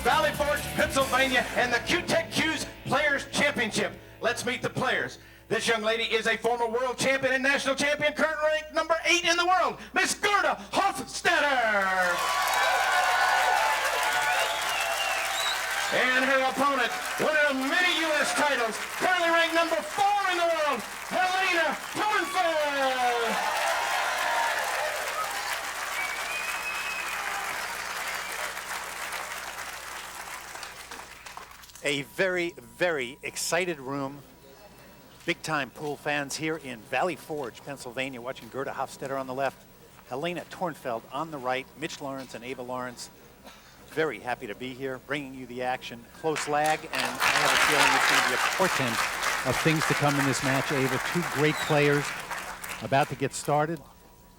Valley Forge, Pennsylvania, and the Q-Tech Q's Players Championship. Let's meet the players. This young lady is a former world champion and national champion, current rank number 8 in the world, Miss Gerda Hofstatter. And her opponent, winner of many U.S. titles, currently ranked number 4 in the world, Helena Thornfeldt. A very, very excited room. Big-time pool fans here in Valley Forge, Pennsylvania, watching Gerda Hofstatter on the left, Helena Thornfeldt on the right, Mitch Lawrence and Ava Lawrence. Very happy to be here, bringing you the action. Close lag, and I have a feeling it's going to be a portent of things to come in this match. Ava, two great players about to get started.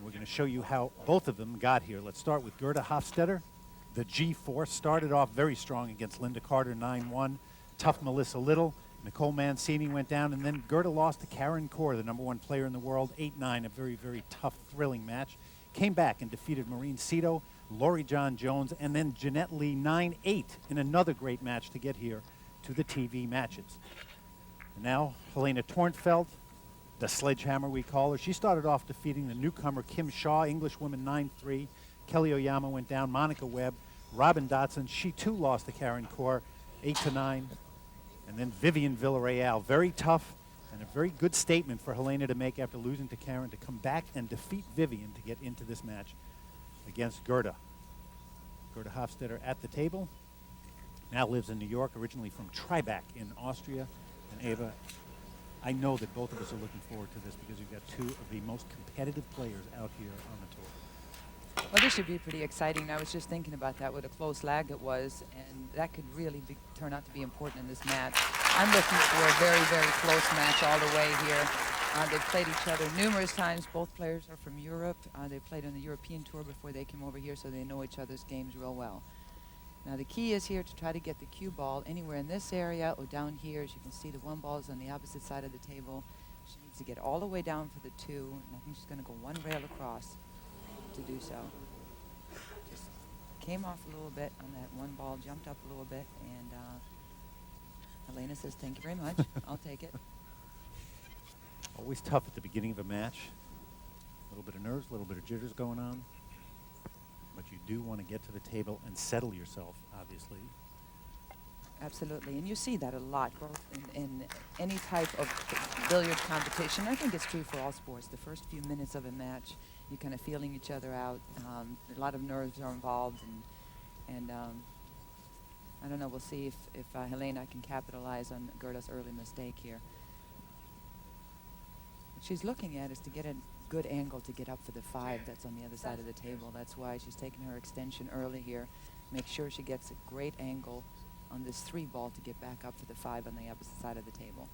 We're going to show you how both of them got here. Let's start with Gerda Hofstatter. The G4 started off very strong against Linda Carter, 9-1. Tough Melissa Little. Nicole Mancini went down, and then Gerda lost to Karen Kaur, the #1 player in the world, 8-9, a very, very tough, thrilling match. Came back and defeated Maureen Cito, Lori John Jones, and then Jeanette Lee, 9-8, in another great match to get here to the TV matches. And now, Helena Thornfeldt, the sledgehammer we call her. She started off defeating the newcomer Kim Shaw, Englishwoman, 9-3. Kelly Oyama went down, Monica Webb, Robin Dotson. She too lost to Karen Kaur, 8-9. And then Vivian Villarreal, very tough and a very good statement for Helena to make after losing to Karen, to come back and defeat Vivian to get into this match against Gerda. Gerda Hofstatter at the table, now lives in New York, originally from Triebach in Austria. And Ava, I know that both of us are looking forward to this because you've got two of the most competitive players out here on the tour. Well, this should be pretty exciting. I was just thinking about that, what a close lag it was, and that could really turn out to be important in this match. I'm looking for a very, very close match all the way here. They've played each other numerous times. Both players are from Europe. They played on the European tour before they came over here, so they know each other's games real well. Now, the key is here to try to get the cue ball anywhere in this area or down here. As you can see, the 1 ball is on the opposite side of the table. She needs to get all the way down for the 2, and I think she's going to go 1 rail across to do so. Just came off a little bit on that 1 ball, jumped up a little bit, and Helena says, "Thank you very much. I'll take it." Always tough at the beginning of a match. A little bit of nerves, a little bit of jitters going on. But you do want to get to the table and settle yourself, obviously. Absolutely, and you see that a lot, both in any type of billiard competition. I think it's true for all sports. The first few minutes of a match, you're kind of feeling each other out. A lot of nerves are involved, and I don't know. We'll see if Helena can capitalize on Gerda's early mistake here. What she's looking at is to get a good angle to get up for the 5 that's on the other side of the table. That's why she's taking her extension early here. Make sure she gets a great angle on this 3 ball to get back up for the 5 on the opposite side of the table.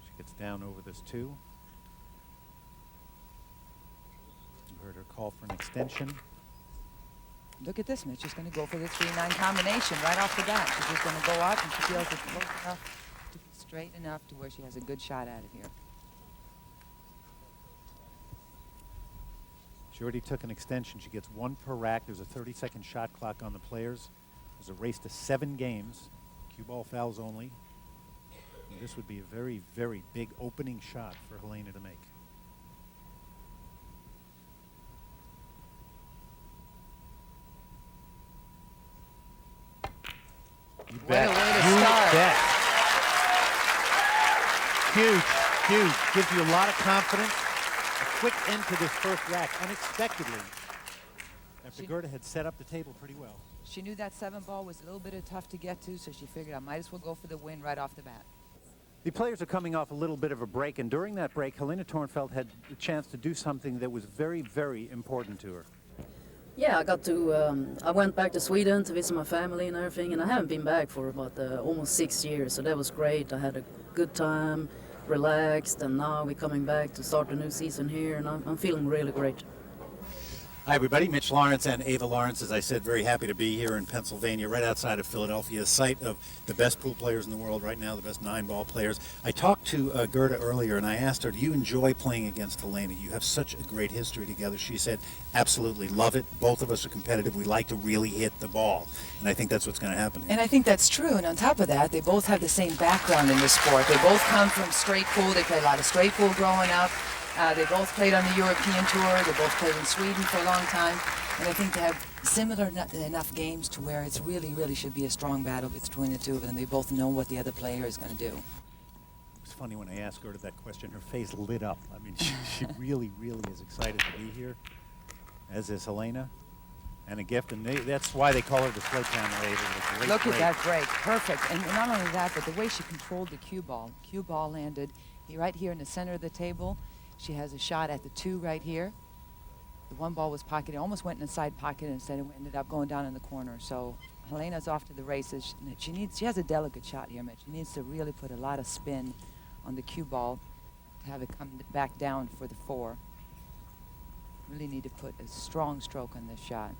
She gets down over this 2. You heard her call for an extension. Look at this, Mitch. She's going to go for the 3-9 combination right off the bat. She's just going to go up, and she feels it's close enough to be straight enough to where she has a good shot at it here. She already took an extension. She gets 1 per rack. There's a 30-second shot clock on the players. There's a race to 7 games. Cue ball fouls only. And this would be a very, very big opening shot for Helena to make. You bet. What a way to You start. bet. Huge, huge. Gives you a lot of confidence. A quick end to this first rack, unexpectedly, after Gerda had set up the table pretty well. She knew that 7 ball was a little bit tough to get to, so she figured I might as well go for the win right off the bat. The players are coming off a little bit of a break, and during that break, Helena Thornfeldt had the chance to do something that was very, very important to her. Yeah, I went back to Sweden to visit my family and everything, and I haven't been back for about almost 6 years, so that was great. I had a good time, relaxed, and now we're coming back to start the new season here, and I'm feeling really great. Hi, everybody. Mitch Lawrence and Ava Lawrence. As I said, very happy to be here in Pennsylvania, right outside of Philadelphia, site of the best pool players in the world right now, the best 9-ball players. I talked to Gerda earlier, and I asked her, do you enjoy playing against Helena? You have such a great history together. She said, absolutely, love it. Both of us are competitive. We like to really hit the ball. And I think that's what's going to happen here. And I think that's true. And on top of that, they both have the same background in the sport. They both come from straight pool. They played a lot of straight pool growing up. They both played on the European tour. They both played in Sweden for a long time. And I think they have similar enough games to where it's really should be a strong battle between the two of them. They both know what the other player is going to do. It was funny when I asked Gerda that question, her face lit up. I mean, she really is excited to be here, as is Helena. And a gift, and that's why they call her the sledgehammer Ava. Look at that break, perfect. And not only that, but the way she controlled the cue ball. Cue ball landed right here in the center of the table. She has a shot at the 2 right here. The 1 ball was pocketed, almost went in the side pocket, and instead it ended up going down in the corner. So Helena's off to the races. She has a delicate shot here, Mitch. She needs to really put a lot of spin on the cue ball to have it come back down for the 4. Really need to put a strong stroke on this shot.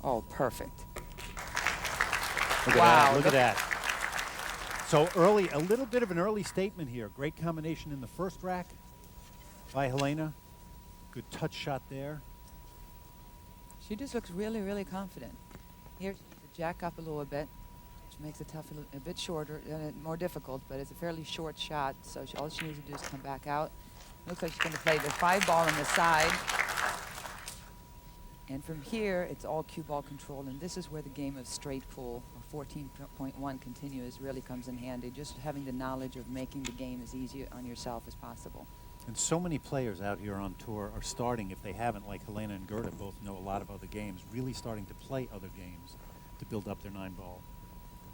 Oh, perfect. Look at that. Look at that. So early, a little bit of an early statement here. Great combination in the first rack by Helena. Good touch shot there. She just looks really confident. Here, she needs to jack up a little bit, which makes it tough, a bit shorter, more difficult, but it's a fairly short shot, so all she needs to do is come back out. Looks like she's going to play the 5 ball on the side. And from here, it's all cue ball control, and this is where the game of straight pool, or 14.1 continuous, really comes in handy. Just having the knowledge of making the game as easy on yourself as possible. And so many players out here on tour are starting, if they haven't, like Helena and Gerda both know a lot of other games, really starting to play other games to build up their 9-ball.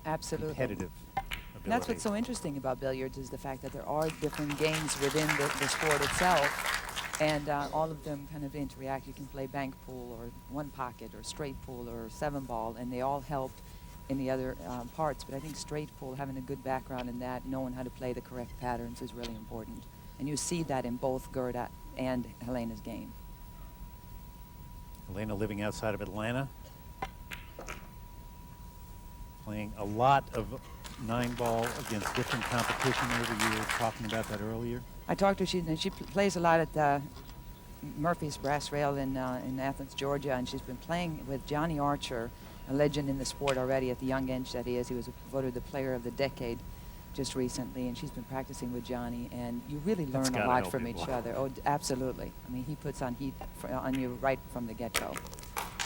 Absolutely. Competitive ability. And that's what's so interesting about billiards, is the fact that there are different games within the sport itself. And all of them kind of interact. You can play bank pool or 1 pocket or straight pool or 7 ball, and they all help in the other parts. But I think straight pool, having a good background in that, knowing how to play the correct patterns is really important. And you see that in both Gerda and Helena's game. Helena living outside of Atlanta. Playing a lot of 9-ball against different competition over the years, talking about that earlier. I talked to her, she plays a lot at Murphy's Brass Rail in Athens, Georgia, and she's been playing with Johnny Archer, a legend in the sport already at the young age that he is. He was voted the player of the decade just recently, and she's been practicing with Johnny, and you really learn a lot from each other. Oh, absolutely. I mean, he puts on heat on you right from the get-go.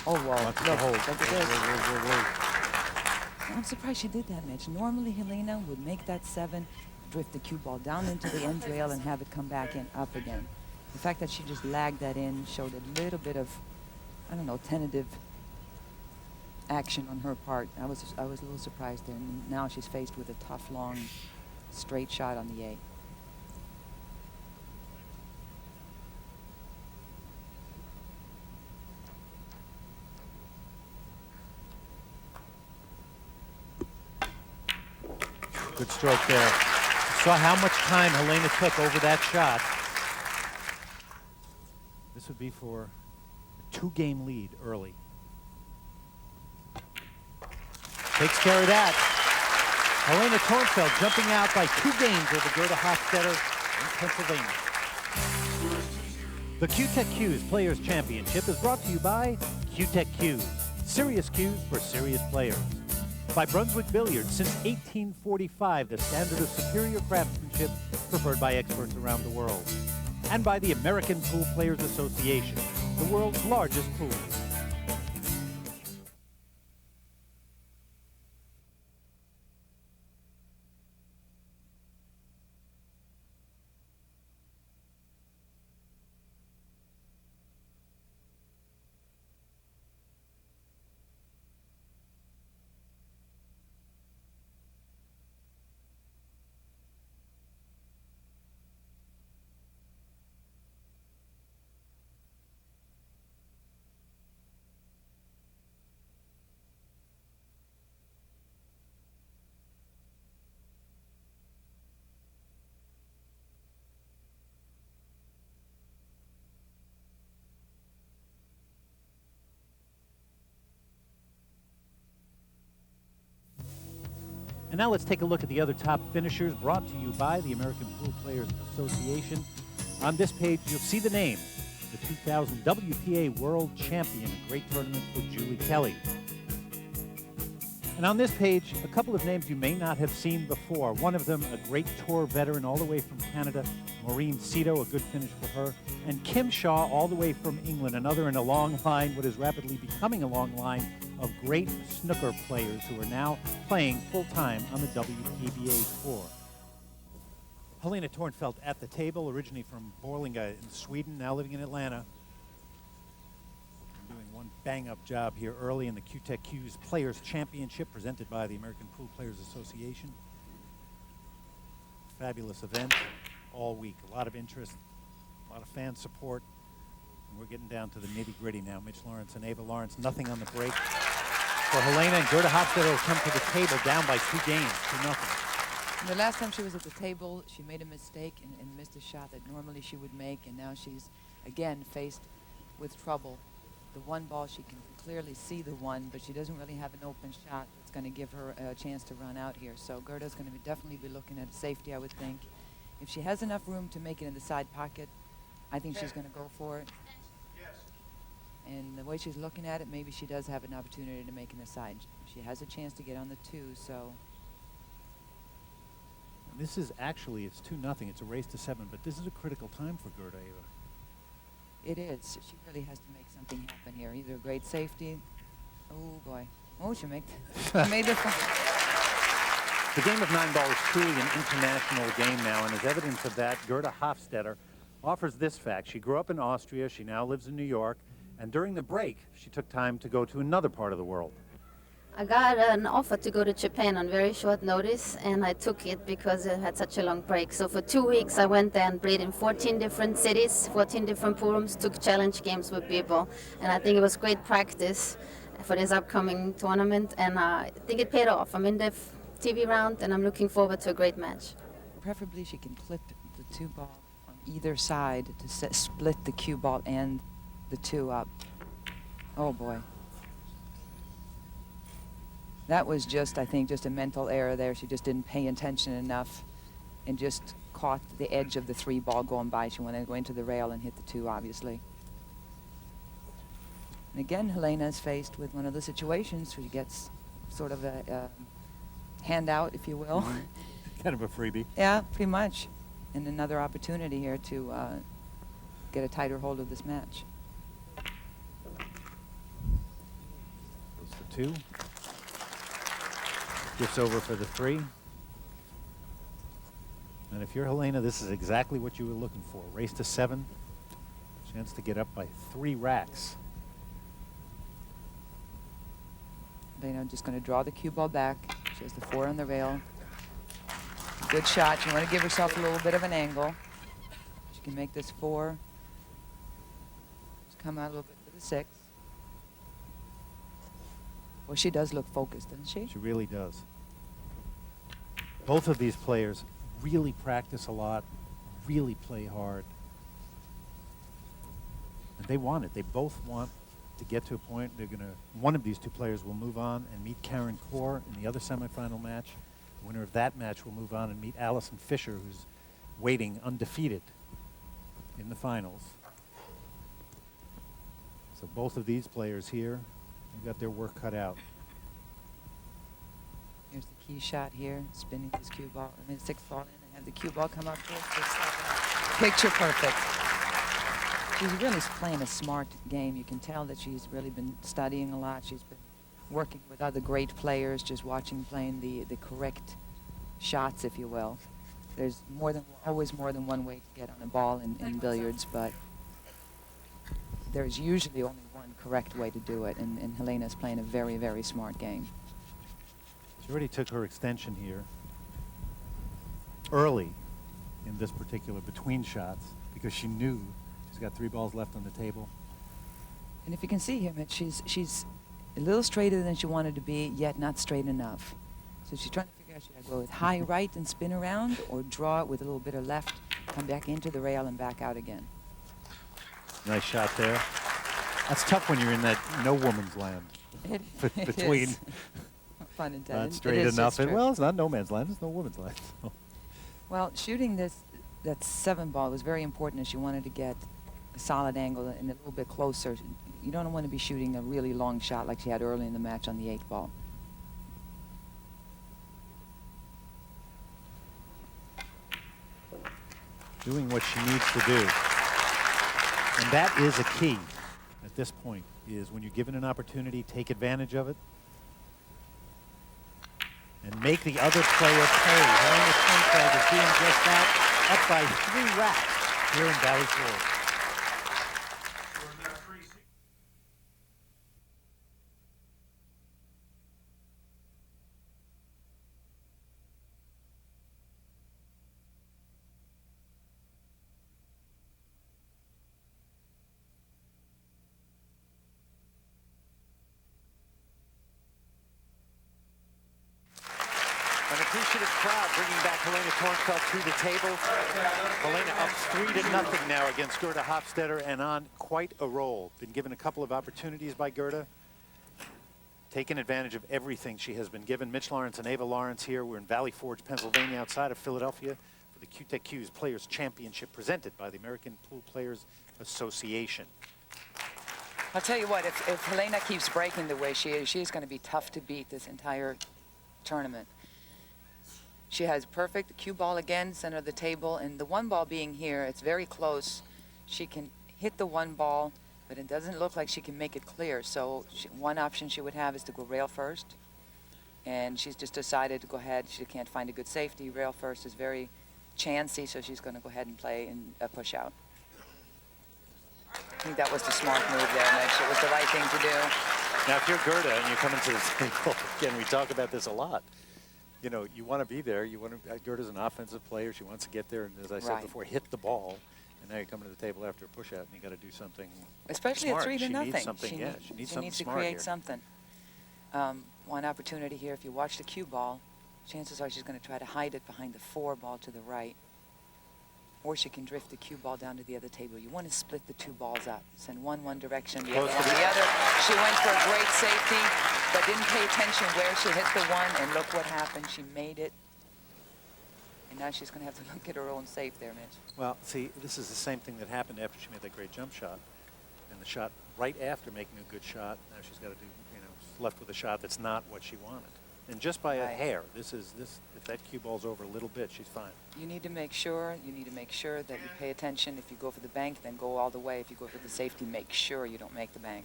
Oh, whoa. Look at this. I'm surprised she did that, Mitch. Normally, Helena would make that 7, drift the cue ball down into the end rail and have it come back in up again. The fact that she just lagged that in showed a little bit of, I don't know, tentative action on her part. I was a little surprised there. And now she's faced with a tough, long, straight shot on the 8. Good stroke there. Saw how much time Helena took over that shot. This would be for a 2-game lead early. Takes care of that. Helena Thornfeldt jumping out by 2 games over Gerda Hofstatter in Pennsylvania. The Q-Tech Cues Players Championship is brought to you by Q-Tech Cues, serious cues for serious players. By Brunswick Billiards, since 1845, the standard of superior craftsmanship preferred by experts around the world. And by the American Pool Players Association, the world's largest pool. And now let's take a look at the other top finishers brought to you by the American Pool Players Association. On this page, you'll see the name, the 2000 WPA World Champion, a great tournament for Julie Kelly. And on this page, a couple of names you may not have seen before. One of them, a great tour veteran all the way from Canada, Maureen Cito, a good finish for her. And Kim Shaw, all the way from England, another in a long line, what is rapidly becoming a long line of great snooker players who are now playing full-time on the WPBA Tour. Helena Thornfeldt at the table, originally from Borlänge in Sweden, now living in Atlanta. Doing one bang-up job here early in the QTech Q's Players Championship presented by the American Pool Players Association. Fabulous event all week. A lot of interest, a lot of fan support. And we're getting down to the nitty-gritty now. Mitch Lawrence and Ava Lawrence, nothing on the break. For Helena and Gerda Hofstatter will come to the table down by 2 games, 2-0. The last time she was at the table, she made a mistake and missed a shot that normally she would make, and now she's again faced with trouble. The one ball, she can clearly see the one, but she doesn't really have an open shot that's going to give her a chance to run out here. So Gerda's going to definitely be looking at safety, I would think. If she has enough room to make it in the side pocket, I think she's going to go for it. And the way she's looking at it, maybe she does have an opportunity to make it in the side. She has a chance to get on the 2, so. This is actually, it's 2-0. It's a race to 7, but this is a critical time for Gerda, Ava. It is. She really has to make something happen here. Either a great safety. Oh, boy. Oh, she made the The game of 9 ball is truly an international game now, and as evidence of that, Gerda Hofstatter offers this fact. She grew up in Austria. She now lives in New York. And during the break, she took time to go to another part of the world. I got an offer to go to Japan on very short notice, and I took it because it had such a long break. So for 2 weeks, I went there and played in 14 different cities, 14 different pool rooms, took challenge games with people. And I think it was great practice for this upcoming tournament, and I think it paid off. I'm in the TV round, and I'm looking forward to a great match. Preferably, she can clip the 2 ball on either side to split the cue ball and the 2 up. Oh, boy. That was just, I think, just a mental error there. She just didn't pay attention enough and just caught the edge of the 3 ball going by. She wanted to go into the rail and hit the 2, obviously. And again, Helena is faced with one of the situations where she gets sort of a handout, if you will. Kind of a freebie. Yeah, pretty much. And another opportunity here to get a tighter hold of this match. Goes for 2. Gets over for the 3. And if you're Helena, this is exactly what you were looking for. Race to 7. Chance to get up by 3 racks. Helena just going to draw the cue ball back. She has the 4 on the rail. Good shot. You want to give yourself a little bit of an angle. She can make this 4. Just come out a little bit for the 6. Well, she does look focused, doesn't she? She really does. Both of these players really practice a lot, really play hard. And they want it. They both want to get to a point. They're going to, one of these 2 players will move on and meet Karen Kaur in the other semifinal match. The winner of that match will move on and meet Allison Fisher, who's waiting undefeated in the finals. So both of these players here, they've got their work cut out. Here's the key shot here, spinning this cue ball, 6th ball in, and have the cue ball come up here. Picture perfect. She's really playing a smart game. You can tell that she's really been studying a lot. She's been working with other great players, just watching, playing the correct shots, if you will. There's always more than one way to get on a ball in billiards, but there's usually only one correct way to do it, and Helena's playing a very, very smart game. She already took her extension here early in this particular between shots because she knew she's got 3 balls left on the table. And if you can see here, Mitch, she's a little straighter than she wanted to be, yet not straight enough. So she's trying to figure out, should I go with high right and spin around, or draw it with a little bit of left, come back into the rail and back out again? Nice shot there. That's tough when you're in that no woman's land. It between. is. pun intended. Not straight it is enough. just true. Well, it's not no man's land. It's no woman's land. So. Well, shooting that 7 ball was very important as you wanted to get a solid angle and a little bit closer. You don't want to be shooting a really long shot like she had early in the match on the 8th ball. Doing what she needs to do. And that is a key at this point, is when you're given an opportunity, take advantage of it and make the other player pay. Helena Thornfeldt is doing just that, up by 3 racks here in Valley Forge. An appreciative crowd bringing back Helena Thornfeldt to the table. Helena up 3-0 now against Gerda Hofstatter and on quite a roll. Been given a couple of opportunities by Gerda. Taken advantage of everything she has been given. Mitch Lawrence and Ava Lawrence here. We're in Valley Forge, Pennsylvania, outside of Philadelphia for the QTech Players Championship presented by the American Pool Players Association. I'll tell you what, if Helena keeps breaking the way she is, she's going to be tough to beat this entire tournament. She has perfect cue ball again, center of the table, and the 1 ball being here, it's very close. She can hit the 1 ball, but it doesn't look like she can make it clear. So one option she would have is to go rail first, and she's just decided to go ahead. She can't find a good safety. Rail first is very chancy, so she's going to go ahead and play and push out. I think that was the smart move there, Mitch. It was the right thing to do. Now, if you're Gerda and you come into the table, again, we talk about this a lot. You know, you want to be there. You want to. Gerda's an offensive player. She wants to get there, and as I said before, hit the ball. And now you're coming to the table after a push out, and you got to do something. Especially smart. at 3-0. She needs something. She needs something to smart create here. something. One opportunity here. If you watch the cue ball, chances are she's going to try to hide it behind the 4 ball to the right, or she can drift the cue ball down to the other table. You want to split the 2 balls up. Send one direction, the other the other. She went for a great safety, but didn't pay attention where she hit the 1, and look what happened. She made it. And now she's going to have to look at her own safe there, Mitch. Well, see, this is the same thing that happened after she made that great jump shot. And the shot right after making a good shot, now she's got to do, you know, left with a shot that's not what she wanted. And just by a hair, if that cue ball's over a little bit, she's fine. You need to make sure that you pay attention. If you go for the bank, then go all the way. If you go for the safety, make sure you don't make the bank.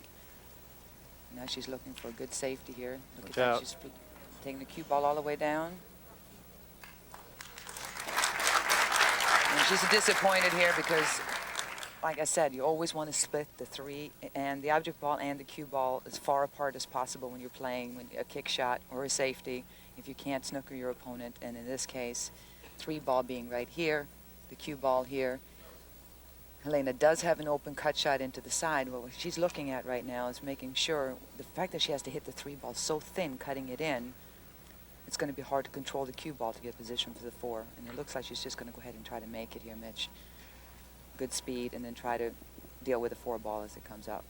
Now she's looking for a good safety here. Look at that. She's taking the cue ball all the way down. And she's disappointed here because, like I said, you always want to split the 3 and the object ball and the cue ball as far apart as possible when you're playing a kick shot or a safety, if you can't snooker your opponent. And in this case, 3 ball being right here, the cue ball here. Helena does have an open cut shot into the side. What she's looking at right now is making sure the fact that she has to hit the 3 ball so thin, cutting it in, it's going to be hard to control the cue ball to get position for the 4. And it looks like she's just going to go ahead and try to make it here, Mitch. Good speed, and then try to deal with the 4 ball as it comes up.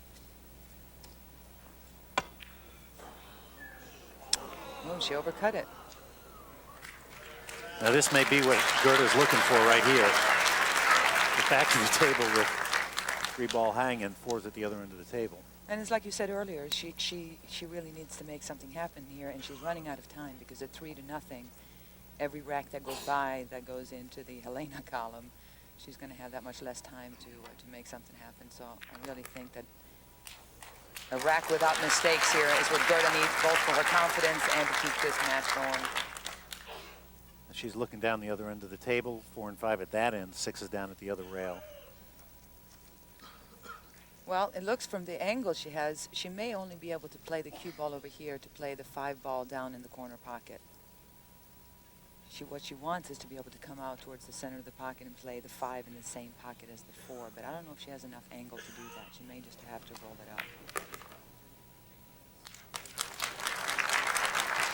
Oh, she overcut it. Now this may be what Gerda's looking for right here. The back of the table with 3 ball hanging, 4's at the other end of the table. And it's like you said earlier, she really needs to make something happen here, and she's running out of time because at 3-0, every rack that goes by that goes into the Helena column, she's going to have that much less time to make something happen. So I really think that a rack without mistakes here is what Gerda needs, both for her confidence and to keep this match going. She's looking down the other end of the table, 4 and 5 at that end, 6 is down at the other rail. Well, it looks from the angle she has, she may only be able to play the cue ball over here to play the 5 ball down in the corner pocket. What she wants is to be able to come out towards the center of the pocket and play the 5 in the same pocket as the 4, but I don't know if she has enough angle to do that. She may just have to roll it up.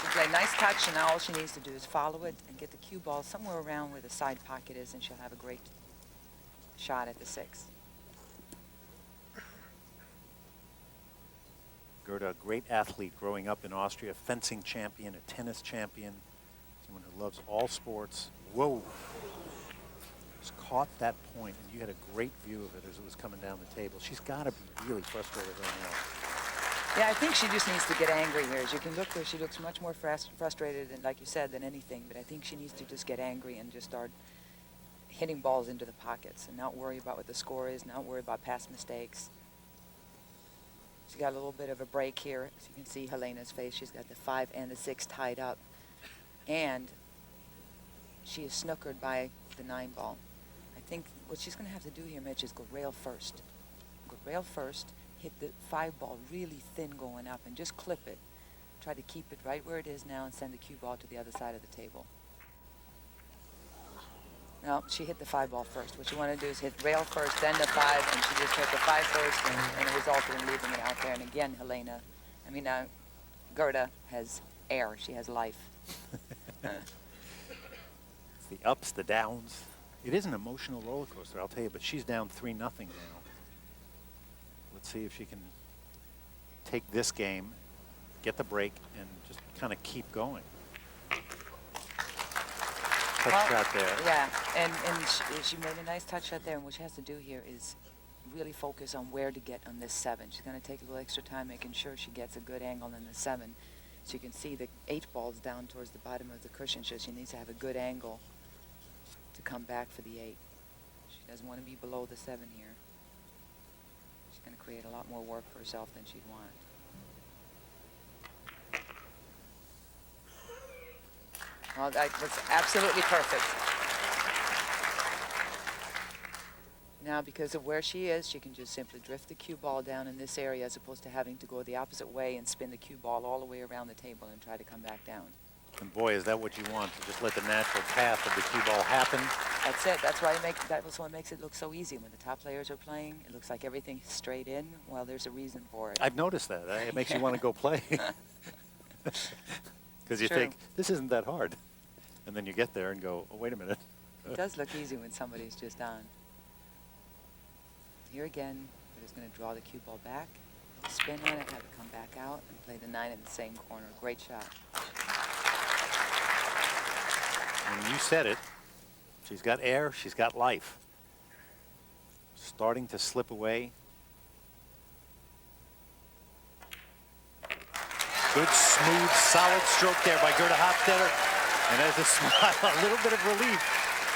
She played nice touch, and now all she needs to do is follow it and get the cue ball somewhere around where the side pocket is, and she'll have a great shot at the 6. Gerda, a great athlete growing up in Austria, fencing champion, a tennis champion, someone who loves all sports. Whoa. Just caught that point, and you had a great view of it as it was coming down the table. She's got to be really frustrated right now. Yeah, I think she just needs to get angry here. As you can look there, she looks much more frustrated, and like you said, than anything. But I think she needs to just get angry and just start hitting balls into the pockets and not worry about what the score is, not worry about past mistakes. She's got a little bit of a break here. As you can see Helena's face, she's got the 5 and the 6 tied up. And she is snookered by the 9 ball. I think what she's going to have to do here, Mitch, is go rail first. Go rail first, hit the 5 ball really thin going up, and just clip it. Try to keep it right where it is now and send the cue ball to the other side of the table. No, she hit the 5 ball first. What you want to do is hit rail first, then the 5, and she just hit the 5 first, and it resulted in leaving it out there. And again, Gerda has air. She has life. It's the ups, the downs. It is an emotional roller coaster, I'll tell you, but she's down 3-0 now. Let's see if she can take this game, get the break, and just kind of keep going. Touch shot there. Yeah, and she made a nice touch shot there, and what she has to do here is really focus on where to get on this 7. She's going to take a little extra time making sure she gets a good angle in the 7. So you can see the 8 ball's down towards the bottom of the cushion, so she needs to have a good angle to come back for the 8. She doesn't want to be below the 7 here. She's going to create a lot more work for herself than she'd want. Well, that was absolutely perfect. Now, because of where she is, she can just simply drift the cue ball down in this area as opposed to having to go the opposite way and spin the cue ball all the way around the table and try to come back down. And boy, is that what you want, to just let the natural path of the cue ball happen. That's it. That's why that was what makes it look so easy. When the top players are playing, it looks like everything's straight in. Well, there's a reason for it. I've noticed that. It makes you want to go play. Because you think, this isn't that hard. And then you get there and go, oh, wait a minute. It does look easy when somebody's just on. Here again, we're just going to draw the cue ball back, spin on it, have it come back out, and play the 9 in the same corner. Great shot. And you said it. She's got air. She's got life. Starting to slip away. Good, smooth, solid stroke there by Gerda Hofstatter. And as a smile, a little bit of relief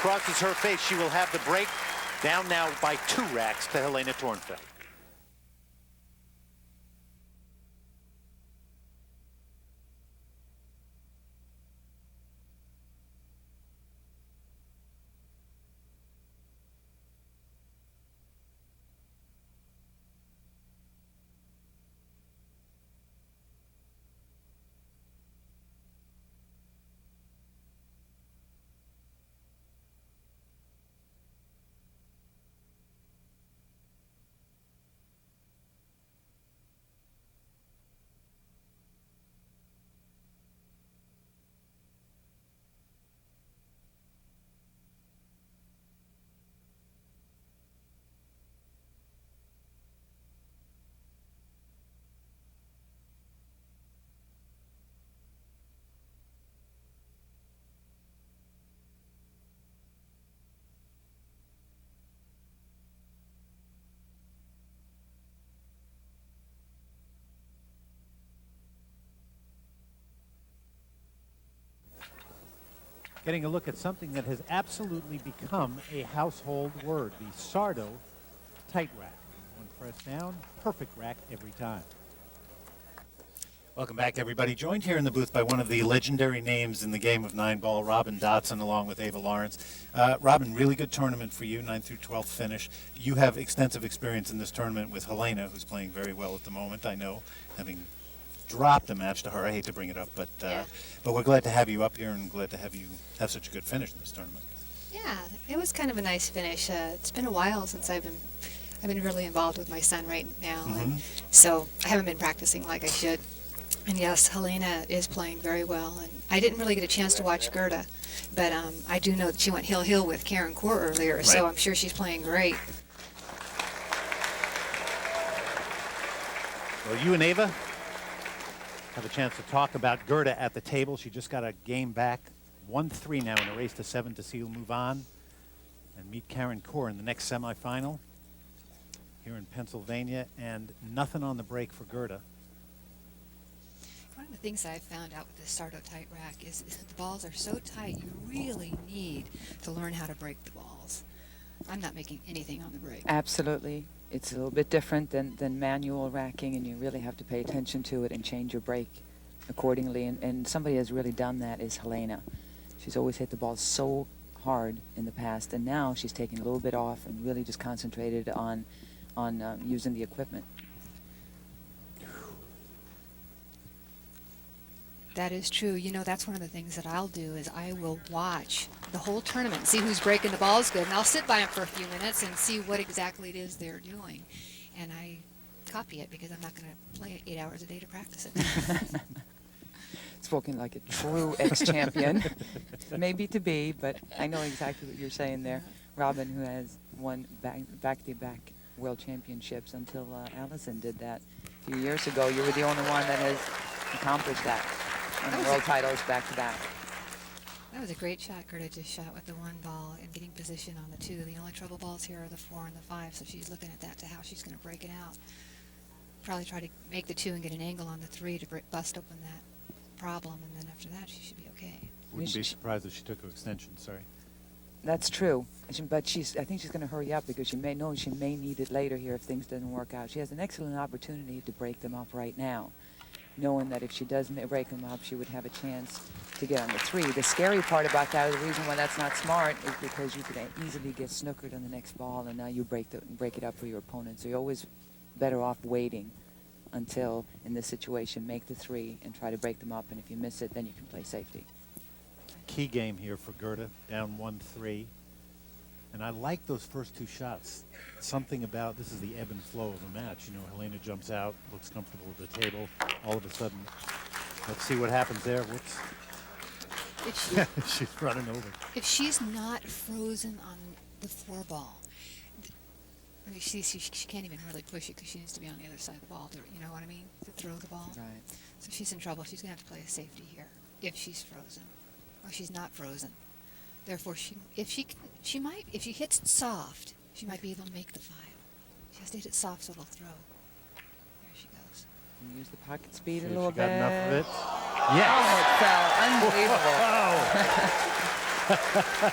crosses her face, she will have the break. Down now by 2 racks to Helena Thornfeldt. Getting a look at something that has absolutely become a household word, the Sardo tight rack. One press down, perfect rack every time. Welcome back, everybody. Joined here in the booth by one of the legendary names in the game of 9-ball, Robin Dotson, along with Ava Lawrence. Robin, really good tournament for you, 9th through 12th finish. You have extensive experience in this tournament with Helena, who's playing very well at the moment, I know, having dropped a match to her. I hate to bring it up, but we're glad to have you up here and glad to have you have such a good finish in this tournament. Yeah, it was kind of a nice finish. It's been a while since I've been really involved with my son right now, and so I haven't been practicing like I should. And yes, Helena is playing very well, and I didn't really get a chance to watch Gerda, but I do know that she went hill with Karen Court earlier, so I'm sure she's playing great. Well, you and Ava have a chance to talk about Gerda at the table. She just got a game back, 1-3 now in a race to 7 to see who'll move on and meet Karen Corr in the next semifinal here in Pennsylvania, and nothing on the break for Gerda. One of the things that I found out with the Sarto tight rack is the balls are so tight, you really need to learn how to break the balls. I'm not making anything on the break. Absolutely. It's a little bit different than manual racking, and you really have to pay attention to it and change your break accordingly. And somebody has really done that is Helena. She's always hit the ball so hard in the past, and now she's taking a little bit off and really just concentrated on using the equipment. That is true. You know, that's one of the things that I'll do is I will watch the whole tournament, see who's breaking the balls good, and I'll sit by them for a few minutes and see what exactly it is they're doing. And I copy it because I'm not going to play it 8 hours a day to practice it. Spoken like a true ex-champion. Maybe to be, but I know exactly what you're saying there. Robin, who has won back-to-back world championships until Allison did that a few years ago. You were the only one that has accomplished that. And world titles back-to-back. That was a great shot Gerda just shot with the 1 ball and getting position on the 2. The only trouble balls here are the 4 and the 5, so she's looking at that to how she's going to break it out. Probably try to make the 2 and get an angle on the 3 to bust open that problem, and then after that she should be okay. Wouldn't be surprised if she took her extension, sorry. That's true, but I think she's going to hurry up because she may need it later here if things doesn't work out. She has an excellent opportunity to break them up right now, knowing that if she does break them up, she would have a chance to get on the 3. The scary part about that, the reason why that's not smart, is because you could easily get snookered on the next ball, and now you break it up for your opponent. So you're always better off waiting until, in this situation, make the 3 and try to break them up, and if you miss it, then you can play safety. Key game here for Gerda, down 1-3. And I like those first 2 shots. Something about, this is the ebb and flow of a match. You know, Helena jumps out, looks comfortable at the table. All of a sudden, let's see what happens there. Whoops. She's running over. If she's not frozen on the 4 ball, I mean, she can't even really push it because she needs to be on the other side of the ball, you know what I mean, to throw the ball. Right. So she's in trouble. She's going to have to play a safety here if she's frozen. Or she's not frozen. Therefore, if she hits it soft, she might be able to make the 5. She has to hit it soft so it'll throw. There she goes. And use the pocket speed See a if little she bit. got enough of it. Yes. Oh, it fell. Unbelievable.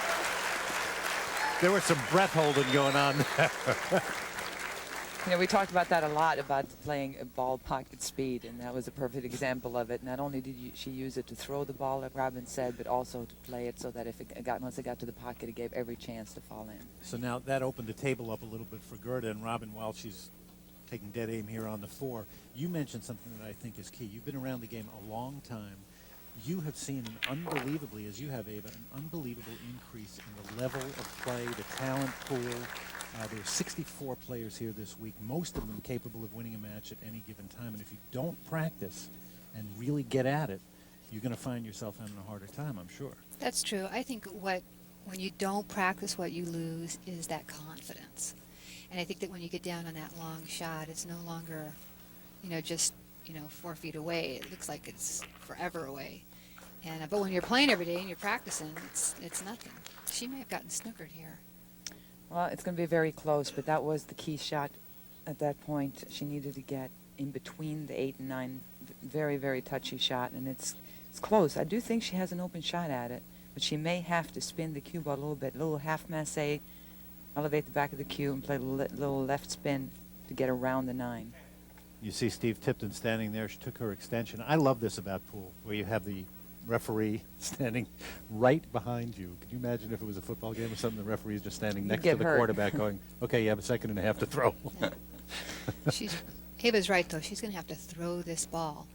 There was some breath holding going on there. You know, we talked about that a lot, about playing a ball pocket speed, and that was a perfect example of it. Not only did she use it to throw the ball, like Robin said, but also to play it so that if it once it got to the pocket, it gave every chance to fall in. So now that opened the table up a little bit for Gerda, and Robin, while she's taking dead aim here on the 4, you mentioned something that I think is key. You've been around the game a long time. You have seen unbelievably, as you have, Ava, an unbelievable increase in the level of play, the talent pool. There are 64 players here this week, most of them capable of winning a match at any given time. And if you don't practice and really get at it, you're going to find yourself having a harder time, I'm sure. That's true. I think when you don't practice, what you lose is that confidence. And I think that when you get down on that long shot, it's no longer, just 4 feet away. It looks like it's forever away. And but when you're playing every day and you're practicing, it's nothing. She may have gotten snookered here. Well, it's going to be very close, but that was the key shot at that point. She needed to get in between the 8 and 9. Very, very touchy shot, and it's close. I do think she has an open shot at it, but she may have to spin the cue ball a little bit, a little half masse, elevate the back of the cue, and play a little left spin to get around the 9. You see Steve Tipton standing there. She took her extension. I love this about pool, where you have the referee standing right behind you. Can you imagine if it was a football game or something, the referee is just standing next to the quarterback going, okay, you have a 1.5 seconds to throw. Yeah. Ava's right, though. She's going to have to throw this ball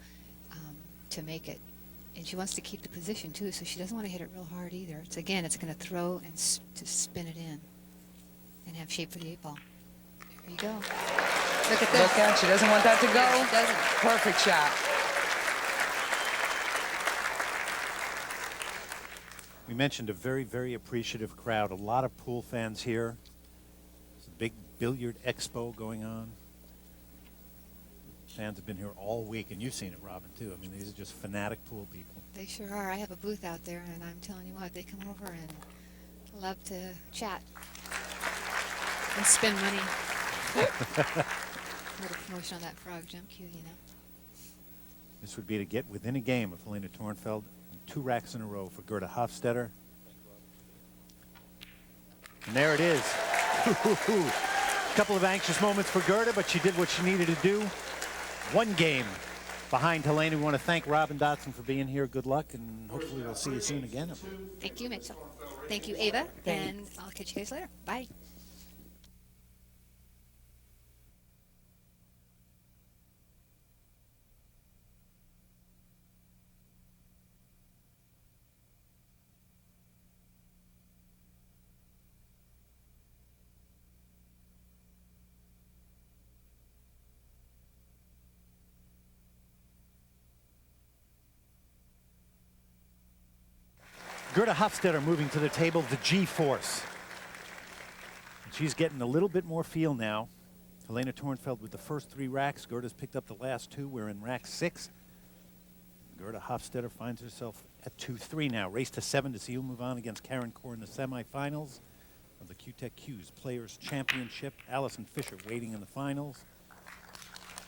to make it. And she wants to keep the position, too, so she doesn't want to hit it real hard either. It's going to throw and to spin it in and have shape for the 8 ball. There you go. Look at this. Look out. She doesn't want that to go. Yeah, she doesn't. Perfect shot. We mentioned a very, very appreciative crowd. A lot of pool fans here. There's a big billiard expo going on. fans have been here all week, and you've seen it, Robin, too. I mean, these are just fanatic pool people. They sure are. I have a booth out there, and I'm telling you what, they come over and love to chat and spend money. What a promotion on that frog jump cue, you know. This would be to get within a game of Helena Thornfeldt, and 2 racks in a row for Gerda Hofstatter. And there it is. A couple of anxious moments for Gerda, but she did what she needed to do. 1 game behind Helena. We want to thank Robin Dotson for being here. Good luck, and hopefully we'll see you soon again. Thank you, Mitchell. Thank you, Ava. And I'll catch you guys later. Bye. Gerda Hofstatter moving to the table, the G-force. She's getting a little bit more feel now. Helena Thornfeldt with the first 3 racks. Gerda's picked up the last 2. We're in rack 6. Gerda Hofstatter finds herself at 2-3 now. Race to 7 to see who'll move on against Karen Core in the semifinals of the Q-Tech Q's Players Championship. Allison Fisher waiting in the finals.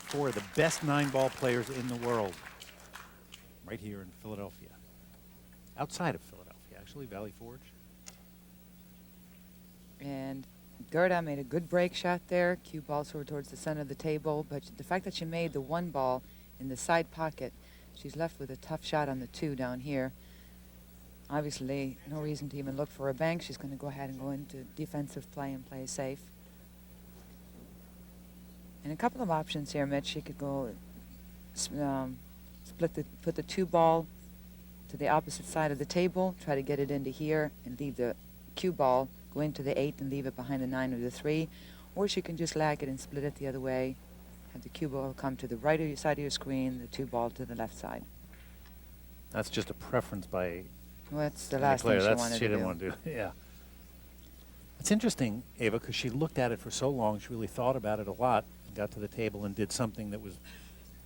4 of the best 9-ball players in the world right here in Philadelphia. Outside of Philadelphia, actually, Valley Forge. And Gerda made a good break shot there. Cue ball sort of towards the center of the table, but the fact that she made the 1 ball in the side pocket, she's left with a tough shot on the 2 down here. Obviously, no reason to even look for a bank. She's going to go ahead and go into defensive play and play safe. And a couple of options here, Mitch. She could go put the 2 ball to the opposite side of the table, try to get it into here and leave the cue ball, go into the 8 and leave it behind the 9 or the 3. Or she can just lag it and split it the other way, have the cue ball come to the right side of your screen, the 2 ball to the left side. That's just a preference by Well, that's the last thing she wanted to do. She didn't want to do. Yeah. It's interesting, Ava, because she looked at it for so long, she really thought about it a lot, and got to the table and did something that was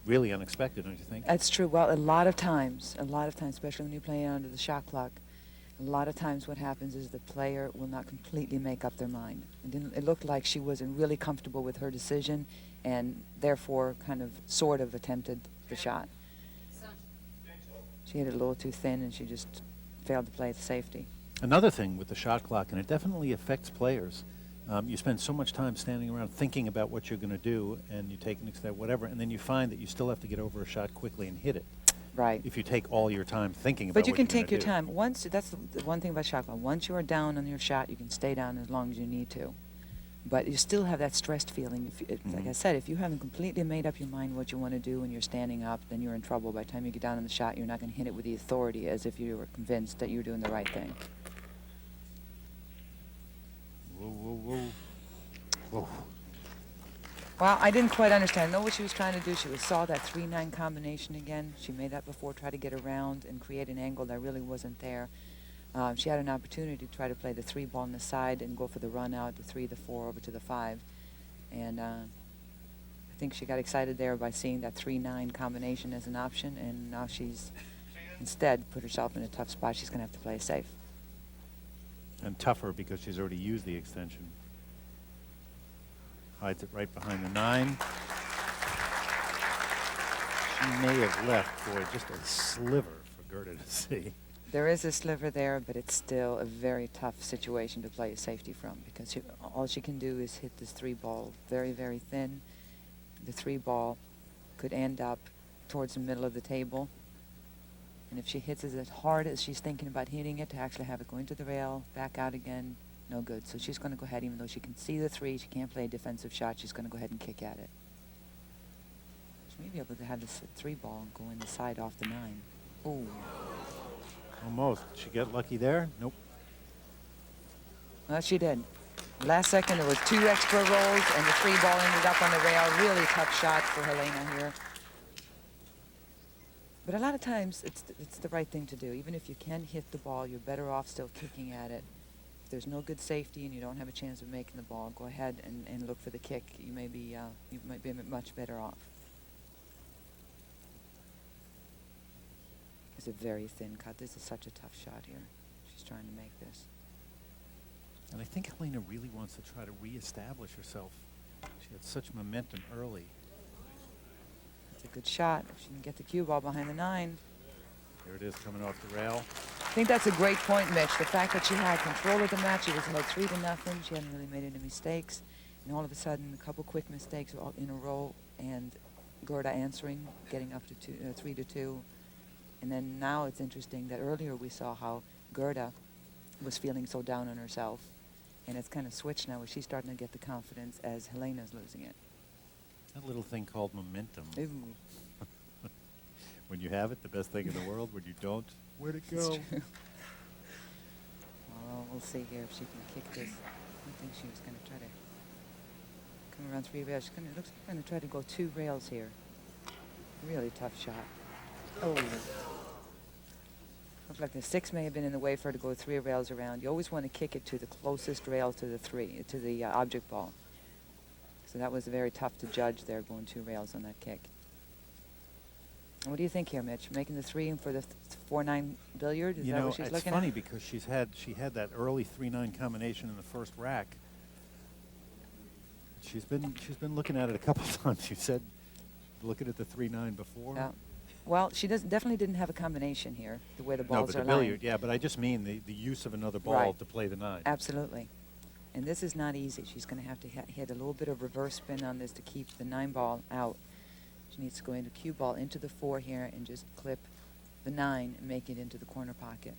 really unexpected, don't you think? That's true. Well, a lot of times, especially when you're playing under the shot clock, a lot of times what happens is the player will not completely make up their mind. It looked like she wasn't really comfortable with her decision and therefore sort of attempted the shot. She hit it a little too thin and she just failed to play it safety. Another thing with the shot clock, and it definitely affects players, you spend so much time standing around thinking about what you're going to do, and you take an step, whatever, and then you find that you still have to get over a shot quickly and hit it. Right. If you take all your time thinking about But you what can you're take your do. time. That's the one thing about shot clock. Once you are down on your shot, you can stay down as long as you need to. But you still have that stressed feeling. Like I said, if you haven't completely made up your mind what you want to do and you're standing up, then you're in trouble. By the time you get down on the shot, you're not going to hit it with the authority as if you were convinced that you're doing the right thing. Whoa, whoa, whoa. Whoa. Well, I didn't quite understand. I know what she was trying to do. She saw that 3-9 combination again. She made that before, try to get around and create an angle that really wasn't there. She had an opportunity to try to play the 3 ball on the side and go for the run out, the 3, the 4, over to the 5. And I think she got excited there by seeing that 3-9 combination as an option, and now she's instead put herself in a tough spot. She's going to have to play safe. And tougher because she's already used the extension. Hides it right behind the 9. She may have left, boy, just a sliver for Gerda to see. There is a sliver there, but it's still a very tough situation to play a safety from, because all she can do is hit this 3 ball very, very thin. The 3 ball could end up towards the middle of the table. And if she hits it as hard as she's thinking about hitting it, to actually have it go into the rail, back out again, no good. So she's going to go ahead, even though she can see the 3, she can't play a defensive shot, she's going to go ahead and kick at it. She may be able to have this 3 ball go in the side off the 9. Ooh. Almost. Did she get lucky there? Nope. Well, she did. Last second, there was 2 extra rolls, and the 3 ball ended up on the rail. Really tough shot for Helena here. But a lot of times, it's the right thing to do. Even if you can hit the ball, you're better off still kicking at it. If there's no good safety and you don't have a chance of making the ball, go ahead and look for the kick. You might be much better off. It's a very thin cut. This is such a tough shot here. She's trying to make this. And I think Helena really wants to try to reestablish herself. She had such momentum early. It's a good shot. If she can get the cue ball behind the 9. There it is coming off the rail. I think that's a great point, Mitch. The fact that she had control of the match, she was ahead 3-0. She hadn't really made any mistakes. And all of a sudden, a couple quick mistakes all in a row, and Gerda answering, getting up to 3-2. And then now it's interesting that earlier we saw how Gerda was feeling so down on herself. And it's kind of switched now where she's starting to get the confidence as Helena's losing it. That little thing called momentum. Ooh. When you have it, the best thing in the world. When you don't, where'd it go? It's true. Well, we'll see here if she can kick this. I think she was going to try to come around 3 rails. She's going to, looks like she's going to try to go 2 rails here. Really tough shot. Oh. Looks like the 6 may have been in the way for her to go 3 rails around. You always want to kick it to the closest rail to the object ball. So that was very tough to judge there, going 2 rails on that kick. What do you think here, Mitch? Making the 3 for the 4-9 billiard? Is that what she's looking at? It's funny because she had that early 3-9 combination in the first rack. She's been looking at it a couple times. You said looking at the 3-9 before. Yeah. Well, she definitely didn't have a combination here, the way the balls but are the billiard, lined. yeah, but I just mean the use of another ball Right. to play the 9. Absolutely. And this is not easy. She's going to have to hit a little bit of reverse spin on this to keep the 9 ball out. She needs to go into cue ball into the 4 here and just clip the 9 and make it into the corner pocket.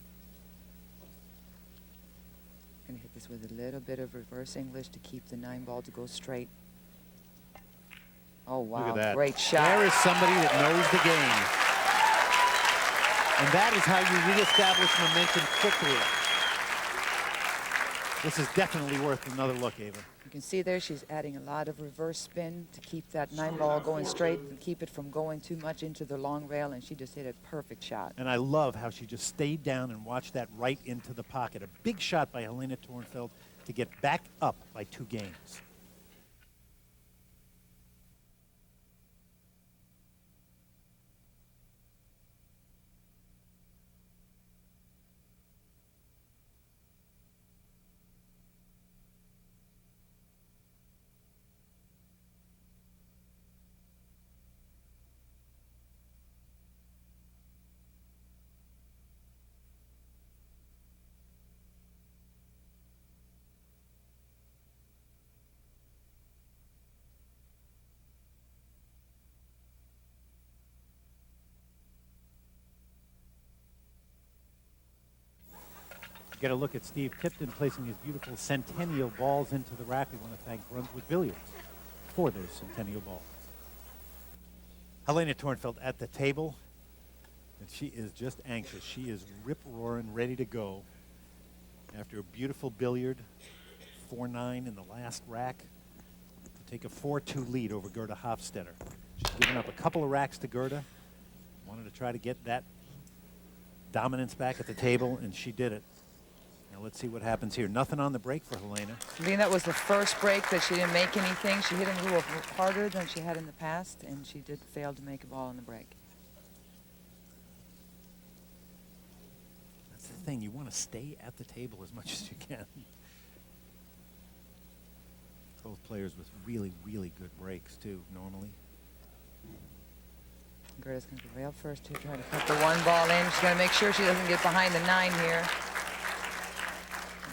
Going to hit this with a little bit of reverse English to keep the 9 ball to go straight. Oh, wow. Look at that. Great shot. There is somebody that knows the game. And that is how you reestablish momentum quickly. This is definitely worth another look, Ava. You can see there she's adding a lot of reverse spin to keep that 9 ball going straight and keep it from going too much into the long rail, and she just hit a perfect shot. And I love how she just stayed down and watched that right into the pocket. A big shot by Helena Thornfeldt to get back up by 2 games. Get a look at Steve Tipton placing his beautiful Centennial balls into the rack. We want to thank Brunswick Billiards for those Centennial balls. Helena Thornfeldt at the table, and she is just anxious. She is rip-roaring, ready to go after a beautiful billiard, 4-9 in the last rack, to take a 4-2 lead over Gerda Hofstatter. She's given up a couple of racks to Gerda, wanted to try to get that dominance back at the table, and she did it. Now let's see what happens here. Nothing on the break for Helena. I mean, that was the first break that she didn't make anything. She hit a little harder than she had in the past, and she did fail to make a ball on the break. That's the thing. You want to stay at the table as much as you can. Both players with really, really good breaks, too, normally. Gerda's going to rail first to try to put the 1 ball in. She's going to make sure she doesn't get behind the 9 here.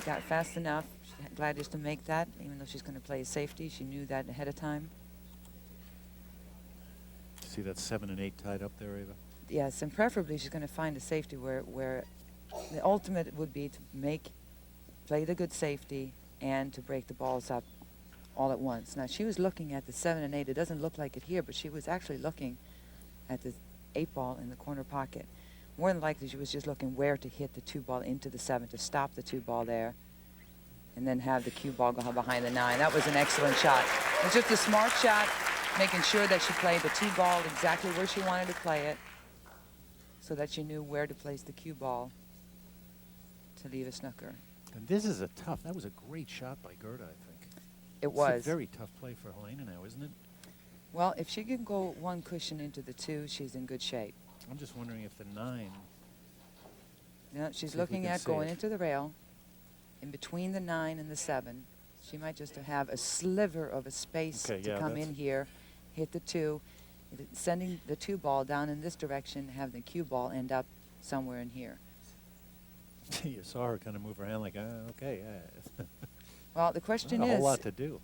Got fast enough. She's glad just to make that, even though she's going to play safety. She knew that ahead of time. See that 7 and 8 tied up there, Ava? Yes, and preferably she's going to find a safety where the ultimate would be to play the good safety and to break the balls up all at once. Now, she was looking at the 7 and 8. It doesn't look like it here, but she was actually looking at the 8 ball in the corner pocket. More than likely, she was just looking where to hit the 2 ball into the 7 to stop the 2 ball there, and then have the cue ball go behind the 9. That was an excellent shot. It was just a smart shot, making sure that she played the 2 ball exactly where she wanted to play it, so that she knew where to place the cue ball to leave a snooker. And this is that was a great shot by Gerda, I think. It was. It's a very tough play for Helena now, isn't it? Well, if she can go 1 cushion into the 2, she's in good shape. I'm just wondering if the 9. Now she's See if we looking can at see going it. into the rail, in between the 9 and the 7. She might just have a sliver of a space Okay, to yeah, come that's- in here, hit the 2, sending the 2 ball down in this direction, have the cue ball end up somewhere in here. You saw her kind of move her hand like, okay, Well, the question not a is, whole lot to do.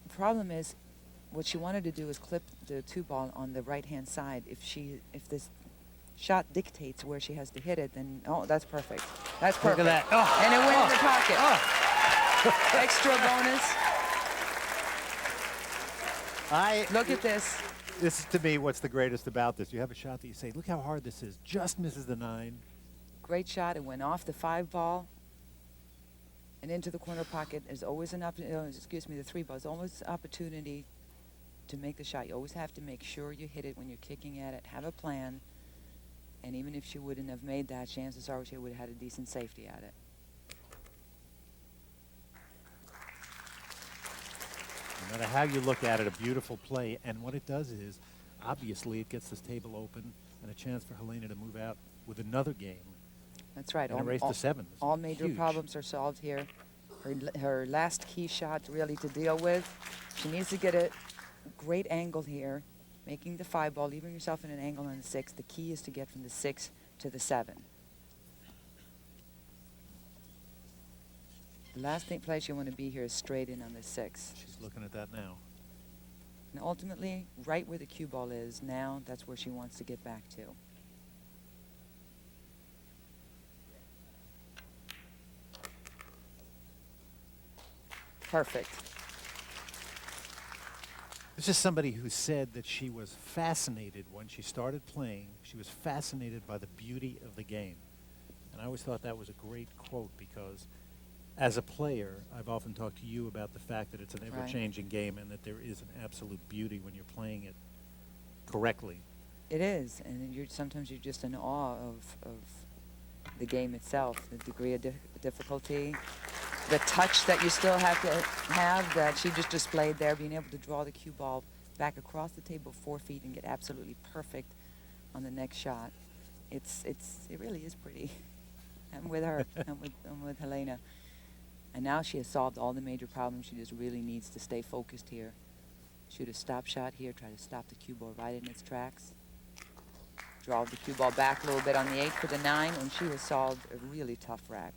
the problem is, what she wanted to do is clip the 2 ball on the right-hand side. If this shot dictates where she has to hit it, then, oh, that's perfect. That's perfect. Look at that. Oh, And it went in oh, the pocket. oh. Extra bonus. Look at this. This is, to me, what's the greatest about this. You have a shot that you say, look how hard this is. Just misses the 9. Great shot. It went off the 5 ball and into the corner pocket. There's always an the 3 ball. There's always opportunity to make the shot. You always have to make sure you hit it when you're kicking at it. Have a plan. And even if she wouldn't have made that, chances are she would have had a decent safety at it. No matter how you look at it, a beautiful play. And what it does is, obviously, it gets this table open and a chance for Helena to move out with another game. That's right. And a race to 7. All major Huge. problems are solved here. Her last key shot really to deal with. She needs to get a great angle here, making the 5 ball, leaving yourself in an angle on the 6. The key is to get from the 6 to the 7. The last place you want to be here is straight in on the 6. She's looking at that now. And ultimately, right where the cue ball is now, that's where she wants to get back to. Perfect. This is somebody who said that she was fascinated when she started playing. She was fascinated by the beauty of the game. And I always thought that was a great quote because as a player, I've often talked to you about the fact that it's an ever-changing game and that there is an absolute beauty when you're playing it correctly. It is, and sometimes you're just in awe of the game itself, the degree of difficulty, the touch that you still have to have that she just displayed there, being able to draw the cue ball back across the table 4 feet and get absolutely perfect on the next shot. It really is pretty. I'm with her. I'm with Helena. And now she has solved all the major problems. She just really needs to stay focused here. Shoot a stop shot here, try to stop the cue ball right in its tracks. Draw the cue ball back a little bit on the 8 for the 9, and she has solved a really tough rack.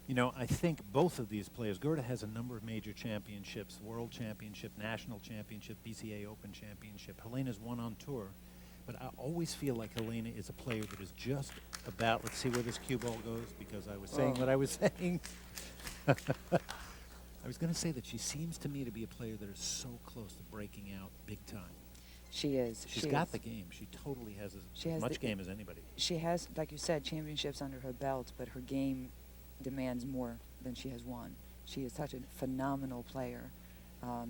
You know, I think both of these players, Gerda has a number of major championships, World Championship, National Championship, BCA Open Championship. Helena's won on tour. But I always feel like Helena is a player that is just about, let's see where this cue ball goes, because I was saying what I was saying. I was going to say that she seems to me to be a player that is so close to breaking out big time. She is. She's got the game. She totally has as much game as anybody. She has, like you said, championships under her belt, but her game demands more than she has won. She is such a phenomenal player.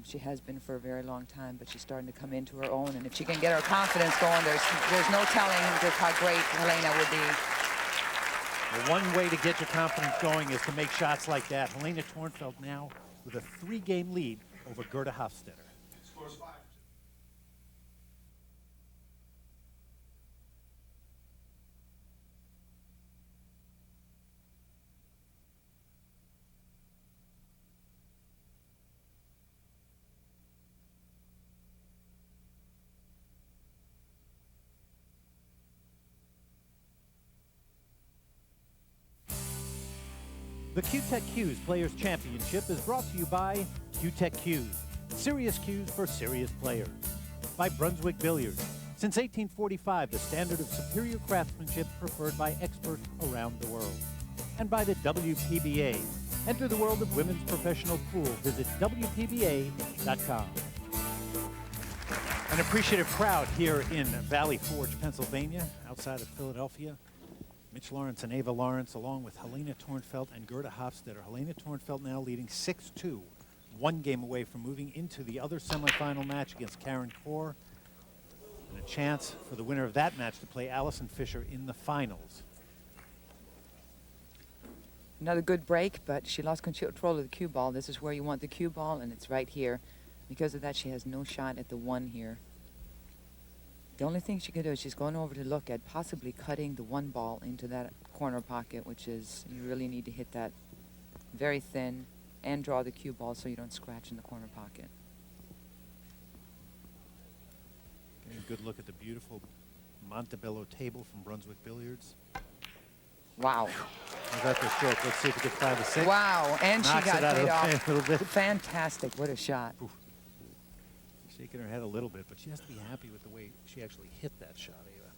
She has been for a very long time, but she's starting to come into her own. And if she can get her confidence going, there's no telling just how great Helena would be. Well, one way to get your confidence going is to make shots like that. Helena Thornfeldt now with a 3-game lead over Gerda Hofstatter. Scores 5. The Q-Tech Cues Players Championship is brought to you by Q-Tech Cues, serious cues for serious players. By Brunswick Billiards, since 1845, the standard of superior craftsmanship preferred by experts around the world. And by the WPBA. Enter the world of women's professional pool. Visit WPBA.com. An appreciative crowd here in Valley Forge, Pennsylvania, outside of Philadelphia. Mitch Lawrence and Ava Lawrence, along with Helena Thornfeldt and Gerda Hofstatter. Helena Thornfeldt now leading 6-2, 1 game away from moving into the other semifinal match against Karen Kaur, and a chance for the winner of that match to play Allison Fisher in the finals. Another good break, but she lost control of the cue ball. This is where you want the cue ball, and it's right here. Because of that, she has no shot at the 1 here. The only thing she could do is she's going over to look at possibly cutting the one ball into that corner pocket, which is, you really need to hit that very thin and draw the cue ball so you don't scratch in the corner pocket. Getting a good look at the beautiful Montebello table from Brunswick Billiards. Wow. How's that for stroke? Let's see if we can find a 6. Wow, and she Knocks got it out paid of the off. a little bit. Fantastic, what a shot. Oof. Shaking her head a little bit, but she has to be happy with the way she actually hit that shot, Ava.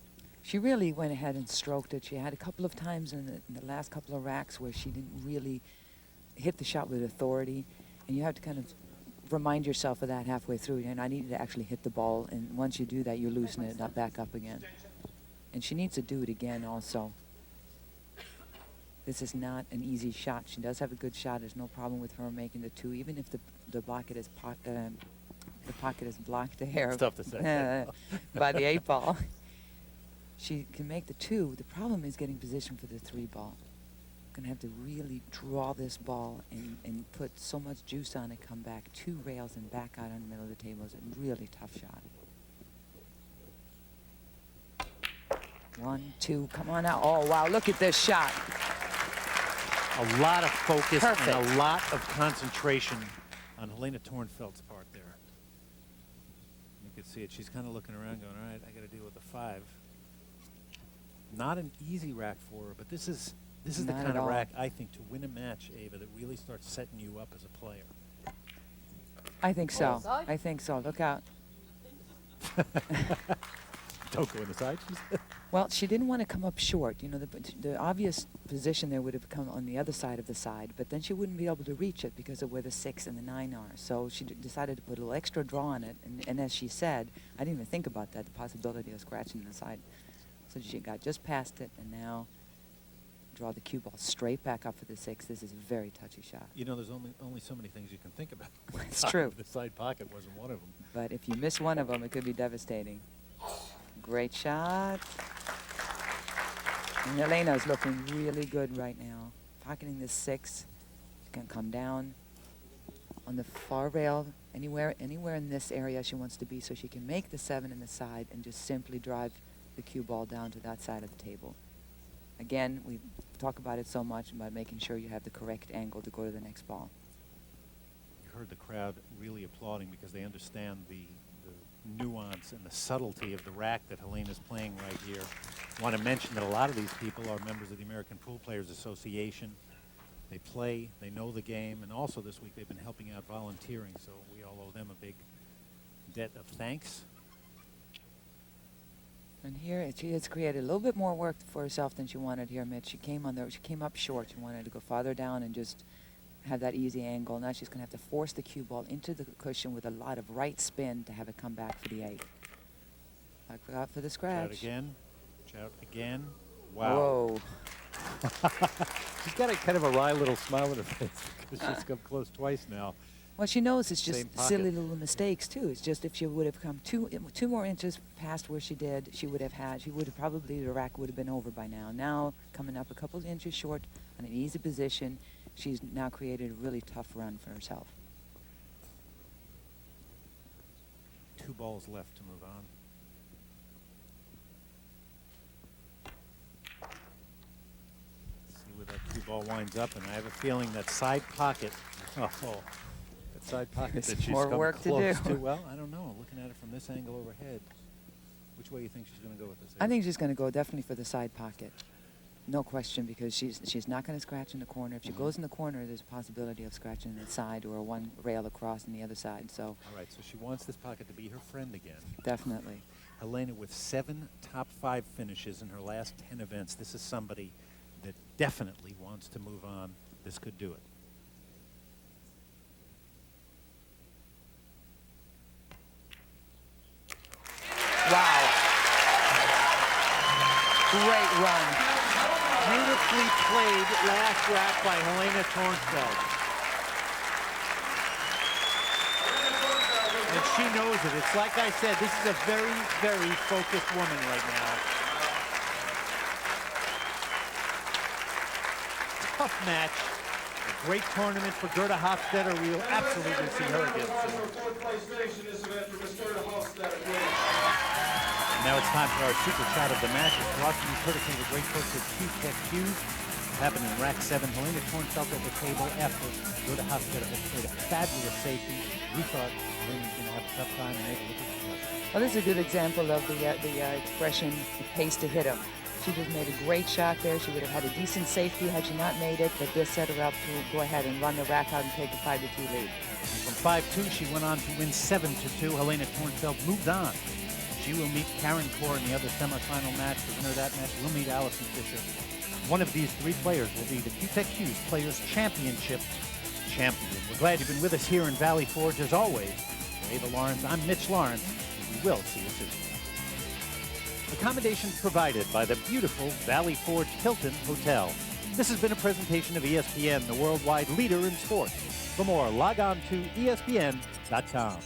She really went ahead and stroked it. She had a couple of times in the last couple of racks where she didn't really hit the shot with authority, and you have to kind of remind yourself of that halfway through. And I needed to actually hit the ball, and once you do that, you loosen it up back up again. And she needs to do it again also. This is not an easy shot. She does have a good shot. There's no problem with her making the 2, even if the pocket is the pocket is blocked there. It's tough to say. By the 8 ball. She can make the 2. The problem is getting position for the 3 ball. Gonna have to really draw this ball and put so much juice on it, come back 2 rails and back out on the middle of the table. Is a really tough shot. 1, 2, come on out. Oh, wow, look at this shot. A lot of focus Perfect. and a lot of concentration on Helena Thornfeldt's part there. You can see it. She's kind of looking around going, all right, I got to deal with the 5. Not an easy rack for her, but this is the Not kind at of all. rack, I think, to win a match, Ava, that really starts setting you up as a player. I think so. I think so. Look out. Don't go in the side, she said. Well, she didn't want to come up short. You know, the obvious position there would have come on the other side of the side, but then she wouldn't be able to reach it because of where the 6 and the 9 are. So she decided to put a little extra draw on it, and as she said, I didn't even think about that, the possibility of scratching the side. So she got just past it, and now draw the cue ball straight back up for the 6. This is a very touchy shot. You know, there's only so many things you can think about. It's true. The side pocket wasn't one of them. But if you miss one of them, it could be devastating. Great shot. And Helena's looking really good right now. Pocketing the 6. She can come down on the far rail, anywhere in this area she wants to be, so she can make the 7 in the side and just simply drive the cue ball down to that side of the table. Again, we talk about it so much about making sure you have the correct angle to go to the next ball. You heard the crowd really applauding because they understand the nuance and the subtlety of the rack that Helena's playing right here. I want to mention that a lot of these people are members of the American Pool Players Association. They play, they know the game, and also this week they've been helping out volunteering, so we all owe them a big debt of thanks. And here she has created a little bit more work for herself than she wanted here, Mitch. She came up short. She wanted to go farther down and just have that easy angle. Now she's going to have to force the cue ball into the cushion with a lot of right spin to have it come back for the 8. Back out for the scratch. Shout again. Shout again. Wow. Whoa. She's got a kind of a wry little smile on her face because she's come close twice now. Well, she knows it's just Same pocket. silly little mistakes too. It's just if she would have come two more inches past where she did, she would have probably, the rack would have been over by now. Now coming up a couple of inches short on an easy position, she's now created a really tough run for herself. 2 balls left to move on. See where that cue ball winds up, and I have a feeling that side pocket. That side pocket There's that she's more come work to close do. to. Well, I don't know. Looking at it from this angle overhead, which way do you think she's going to go with this? I think she's going to go definitely for the side pocket. No question, because she's not going to scratch in the corner. If she goes in the corner, there's a possibility of scratching the side or one rail across on the other side. So All right, so she wants this pocket to be her friend again. definitely. Helena with 7 top 5 finishes in her last 10 events. This is somebody that definitely wants to move on. This could do it. Wow. Great run. Beautifully played last rack by Helena Thornfeldt. And she knows it. It's like I said, this is a very, very focused woman right now. Tough match. A great tournament for Gerda Hofstatter. We will absolutely see her again soon. Fourth place finish in this event for Miss Gerda Hofstatter. Now it's time for our super chat of the match. It's brought to you courtesy of the great folks at Q-Tech-Q's. Happened in rack 7. Helena Thornfeldt at the table after Gerda Hofstatter has played a fabulous safety. We thought Helena was going to have a tough time, and able to do it. Well, this is a good example of the expression, it pays to hit him. She just made a great shot there. She would have had a decent safety had she not made it, but this set her up to go ahead and run the rack out and take a 5-2 lead. From 5-2, she went on to win 7-2. Helena Thornfeldt moved on. She will meet Karen Corr in the other semifinal match. The winner of that match will meet Allison Fisher. One of these 3 players will be the Q-Tech-Q's Players Championship champion. We're glad you've been with us here in Valley Forge. As always, for Ava Lawrence, I'm Mitch Lawrence, and we will see you soon. Accommodations provided by the beautiful Valley Forge Hilton Hotel. This has been a presentation of ESPN, the worldwide leader in sports. For more, log on to ESPN.com.